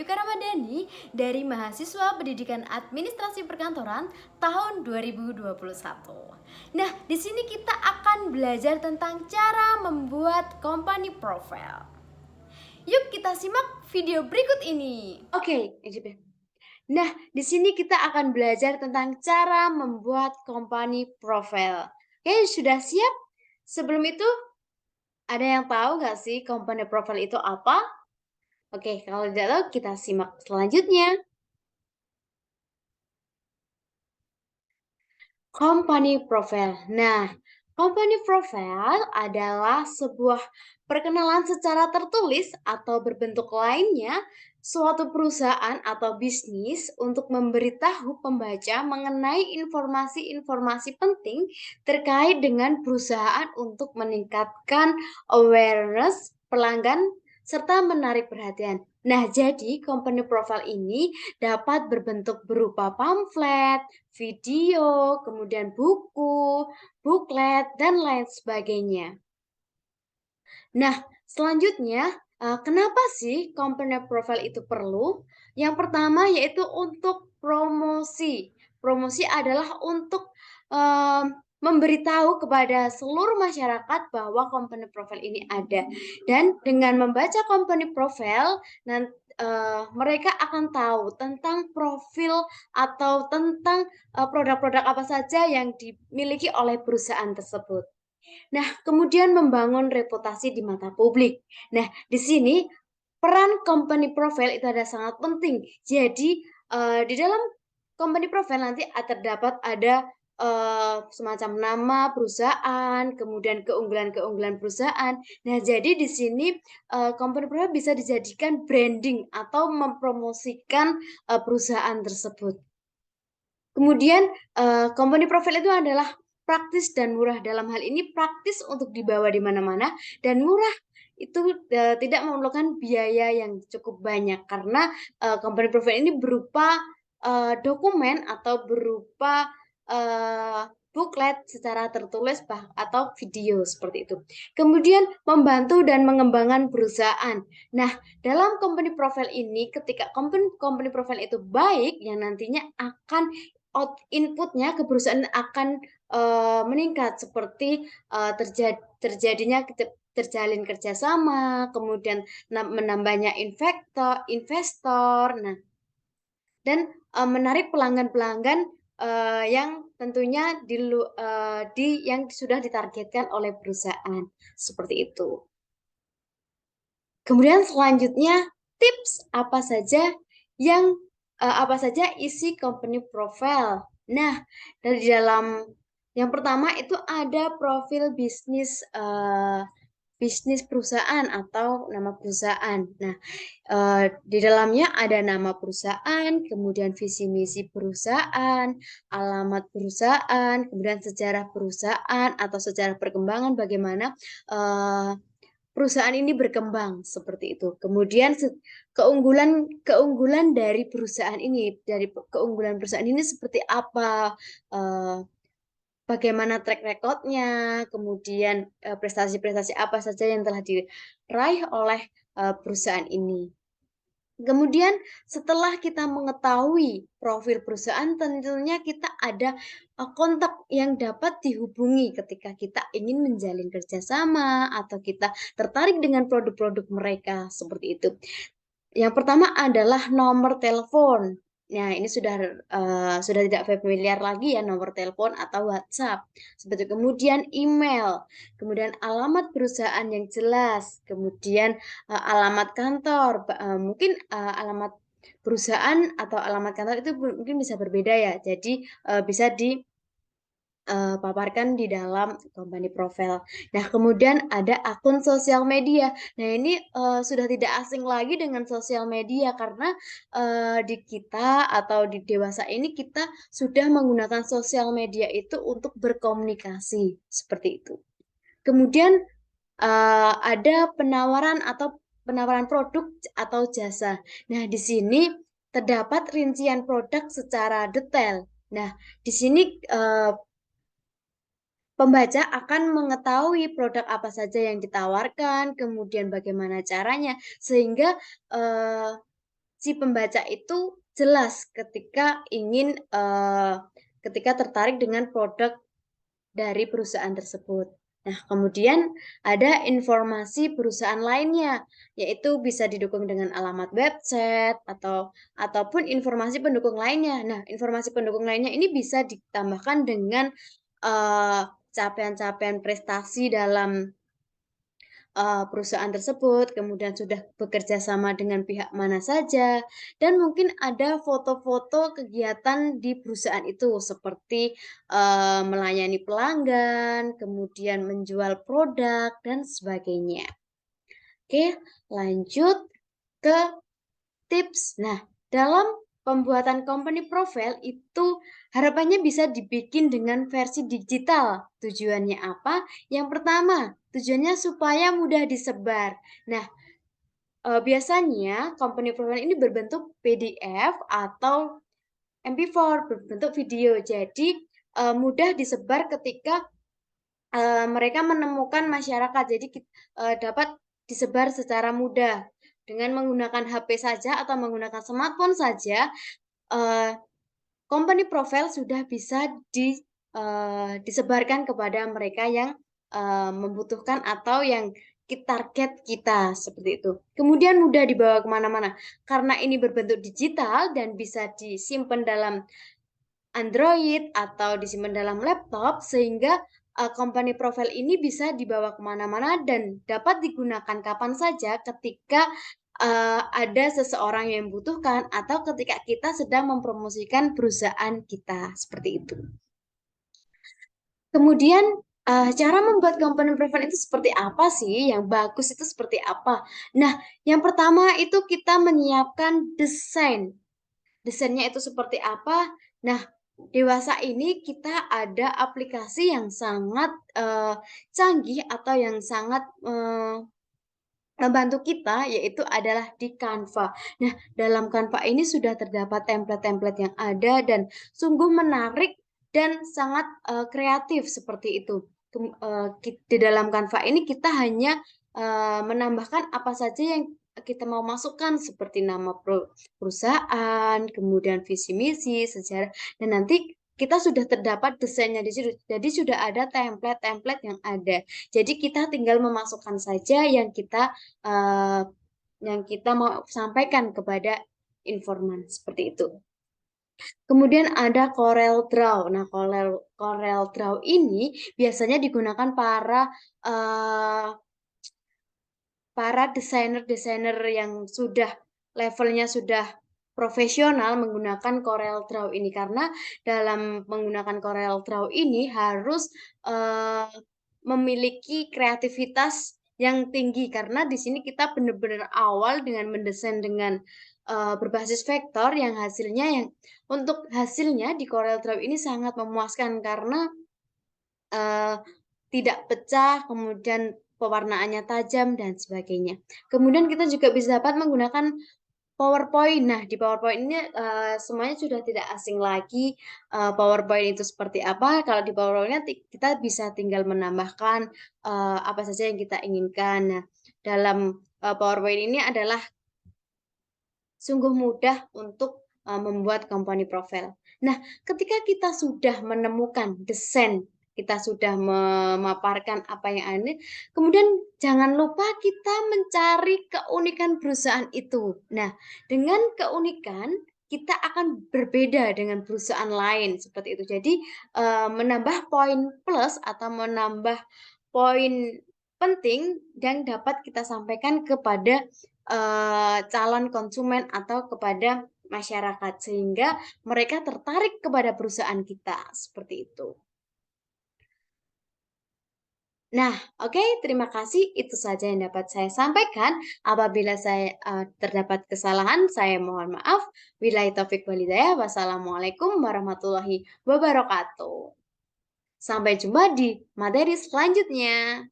Ayuka Ramadhani dari mahasiswa Pendidikan Administrasi Perkantoran tahun 2021. Nah, di sini kita akan belajar tentang cara membuat company profile. Yuk kita simak video berikut ini. Oke, nah, di sini kita akan belajar tentang cara membuat company profile. Oke, sudah siap? Sebelum itu, ada yang tahu nggak sih company profile itu apa? Oke, kalau tidak tahu kita simak selanjutnya. Company profile. Nah, company profile adalah sebuah perkenalan secara tertulis atau berbentuk lainnya suatu perusahaan atau bisnis untuk memberitahu pembaca mengenai informasi-informasi penting terkait dengan perusahaan untuk meningkatkan awareness pelanggan serta menarik perhatian. Nah, jadi company profile ini dapat berbentuk berupa pamflet, video, kemudian buku, buklet, dan lain sebagainya. Nah, selanjutnya, kenapa sih company profile itu perlu? Yang pertama yaitu untuk promosi. Promosi adalah untuk memberitahu kepada seluruh masyarakat bahwa company profile ini ada. Dan dengan membaca company profile, mereka akan tahu tentang profil atau tentang produk-produk apa saja yang dimiliki oleh perusahaan tersebut. Nah, kemudian membangun reputasi di mata publik. Nah, di sini peran company profile itu ada sangat penting. Jadi, di dalam company profile nanti terdapat ada semacam nama perusahaan, kemudian keunggulan-keunggulan perusahaan. Nah, jadi di sini company profile bisa dijadikan branding atau mempromosikan perusahaan tersebut. Kemudian company profile itu adalah praktis dan murah. Dalam hal ini praktis untuk dibawa di mana-mana dan murah itu tidak memerlukan biaya yang cukup banyak karena company profile ini berupa dokumen atau berupa booklet secara tertulis atau video seperti itu. Kemudian membantu dan mengembangkan perusahaan. Nah, dalam company profile ini ketika company profile itu baik yang nantinya akan inputnya ke perusahaan akan meningkat seperti terjadinya terjalin kerjasama, kemudian menambahnya investor, nah, dan menarik pelanggan-pelanggan yang tentunya yang sudah ditargetkan oleh perusahaan seperti itu. Kemudian selanjutnya tips apa saja isi company profile. Nah, dari dalam yang pertama itu ada profil bisnis perusahaan atau nama perusahaan. Nah, di dalamnya ada nama perusahaan, kemudian visi misi perusahaan, alamat perusahaan, kemudian sejarah perusahaan atau sejarah perkembangan bagaimana perusahaan ini berkembang seperti itu. Kemudian keunggulan dari perusahaan ini seperti apa? Bagaimana track recordnya, kemudian prestasi-prestasi apa saja yang telah diraih oleh perusahaan ini. Kemudian setelah kita mengetahui profil perusahaan, tentunya kita ada kontak yang dapat dihubungi ketika kita ingin menjalin kerjasama atau kita tertarik dengan produk-produk mereka seperti itu. Yang pertama adalah nomor telepon. Nah, ini sudah tidak familiar lagi ya nomor telepon atau WhatsApp. Seperti kemudian email, kemudian alamat perusahaan yang jelas, kemudian alamat kantor, mungkin alamat perusahaan atau alamat kantor itu mungkin bisa berbeda ya. Jadi bisa paparkan di dalam company profile. Nah, kemudian ada akun sosial media. Nah, ini sudah tidak asing lagi dengan sosial media karena di kita atau di dewasa ini kita sudah menggunakan sosial media itu untuk berkomunikasi seperti itu. Kemudian ada penawaran produk atau jasa. Nah, di sini terdapat rincian produk secara detail. Nah, di sini pembaca akan mengetahui produk apa saja yang ditawarkan, kemudian bagaimana caranya, sehingga si pembaca itu jelas ketika ingin ketika tertarik dengan produk dari perusahaan tersebut. Nah, kemudian ada informasi perusahaan lainnya, yaitu bisa didukung dengan alamat website ataupun informasi pendukung lainnya. Nah, informasi pendukung lainnya ini bisa ditambahkan dengan capaian-capaian prestasi dalam perusahaan tersebut, kemudian sudah bekerja sama dengan pihak mana saja, dan mungkin ada foto-foto kegiatan di perusahaan itu seperti melayani pelanggan, kemudian menjual produk dan sebagainya. Oke, lanjut ke tips. Nah, dalam pembuatan company profile itu harapannya bisa dibikin dengan versi digital. Tujuannya apa? Yang pertama, tujuannya supaya mudah disebar. Nah, biasanya company profile ini berbentuk PDF atau MP4, berbentuk video. Jadi, mudah disebar ketika mereka menemukan masyarakat. Jadi, dapat disebar secara mudah dengan menggunakan HP saja atau menggunakan smartphone saja. Company profile sudah bisa disebarkan kepada mereka yang membutuhkan atau yang target kita seperti itu. Kemudian mudah dibawa kemana-mana karena ini berbentuk digital dan bisa disimpan dalam Android atau disimpan dalam laptop sehingga company profile ini bisa dibawa kemana-mana dan dapat digunakan kapan saja ketika ada seseorang yang membutuhkan atau ketika kita sedang mempromosikan perusahaan kita seperti itu. Kemudian cara membuat company profile itu seperti apa sih? Yang bagus itu seperti apa? Nah, yang pertama itu kita menyiapkan desain. Desainnya itu seperti apa? Nah, dewasa ini kita ada aplikasi yang sangat canggih atau yang sangat membantu kita yaitu adalah di Canva. Nah, dalam Canva ini sudah terdapat template-template yang ada dan sungguh menarik dan sangat kreatif seperti itu. Di dalam Canva ini kita hanya menambahkan apa saja yang kita mau masukkan seperti nama perusahaan, kemudian visi misi, sejarah, dan nanti kita sudah terdapat desainnya di situ. Jadi sudah ada template-template yang ada. Jadi kita tinggal memasukkan saja yang kita mau sampaikan kepada informan seperti itu. Kemudian ada Corel Draw. Nah, Corel Draw ini biasanya digunakan para desainer-desainer yang sudah levelnya sudah profesional menggunakan Corel Draw ini karena dalam menggunakan Corel Draw ini harus memiliki kreativitas yang tinggi karena di sini kita benar-benar awal dengan mendesain dengan berbasis vektor yang untuk hasilnya di Corel Draw ini sangat memuaskan karena tidak pecah, kemudian pewarnaannya tajam dan sebagainya. Kemudian kita juga bisa dapat menggunakan PowerPoint. Nah, di PowerPoint ini semuanya sudah tidak asing lagi. PowerPoint itu seperti apa? Kalau di PowerPoint kita bisa tinggal menambahkan apa saja yang kita inginkan. Nah, dalam PowerPoint ini adalah sungguh mudah untuk membuat company profile. Nah, ketika kita sudah menemukan desain, kita sudah memaparkan apa yang ada, kemudian jangan lupa kita mencari keunikan perusahaan itu. Nah, dengan keunikan kita akan berbeda dengan perusahaan lain seperti itu. Jadi, menambah poin plus atau menambah poin penting yang dapat kita sampaikan kepada calon konsumen atau kepada masyarakat sehingga mereka tertarik kepada perusahaan kita seperti itu. Nah, oke, terima kasih. Itu saja yang dapat saya sampaikan. Apabila saya terdapat kesalahan, saya mohon maaf. Billahi taufik walhidayah. Wassalamualaikum warahmatullahi wabarakatuh. Sampai jumpa di materi selanjutnya.